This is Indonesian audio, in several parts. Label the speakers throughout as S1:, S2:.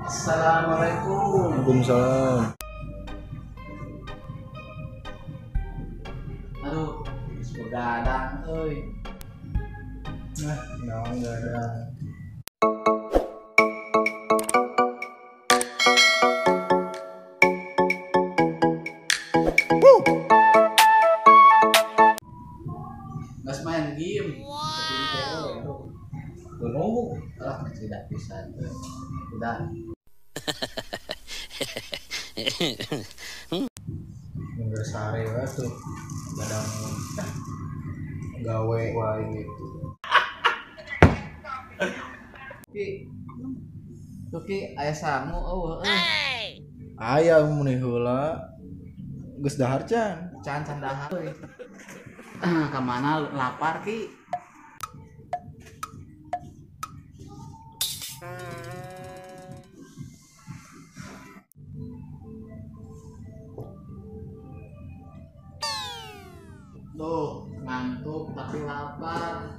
S1: Assalamualaikum.
S2: Waalaikumsalam.
S1: Aduh, begadang euy.
S2: Nah, enggak ada.
S1: Gas main game. Wow. Nunggu lah tidak bisa. Udah.
S2: Enggak sare wae tuh. Kadang gawe wae gitu.
S1: Ki aya sangu eueuh
S2: Aya mun heula geus dahar can.
S1: can dahar euy. Ka mana lapar ki? Tuh, ngantuk tapi lapar.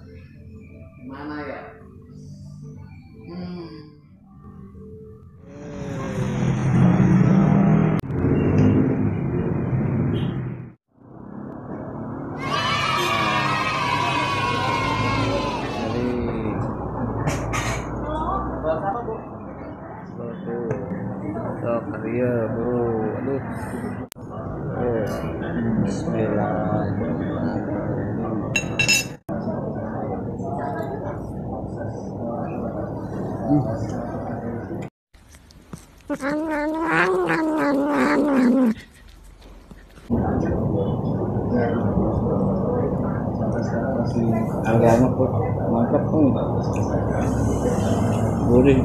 S1: Gimana ya?
S2: Sok dia bro, aduh. Harganya pun mantap pun. Gurih.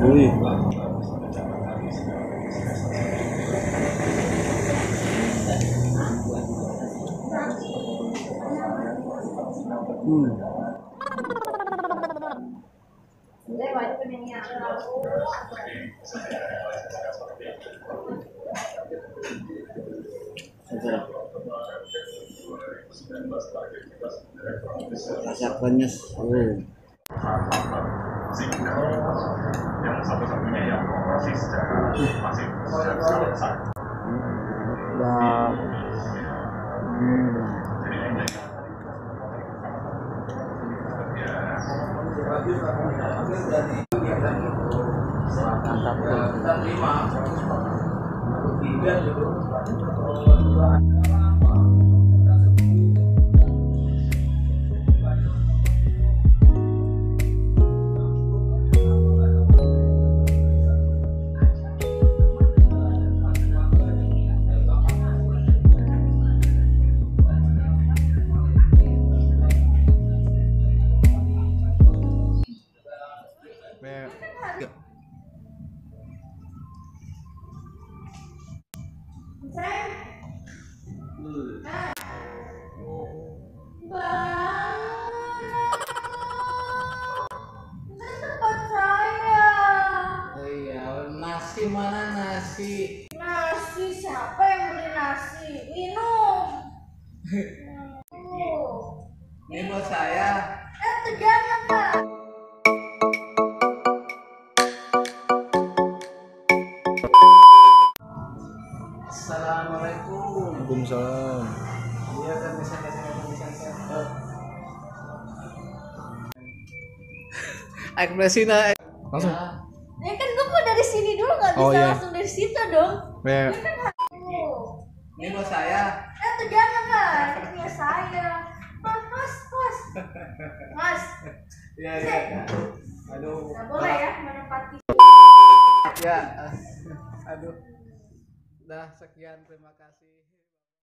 S2: Rasa penyes.
S3: Yang satu-satunya yang masih selesai.
S1: Nasi mana nasi?
S4: Nasi siapa yang beli nasi? Minum.
S1: Ini buat saya.
S4: Itu jangan lah.
S1: Assalamualaikum.
S2: Waalaikumsalam.
S1: Iya kan bisa. Ekspresinya
S2: Langsung.
S4: Ya kan gue mau dari sini dulu, nggak bisa
S2: Oh, iya.
S4: langsung dari situ dong.
S2: Ya.
S4: Ya kan
S1: Ini buat saya.
S4: itu jangan lah. Itu punya saya. Mas.
S1: Iya. Aduh.
S4: Nggak boleh ya menempati.
S1: Ya. Aduh. Dah sekian, terima kasih.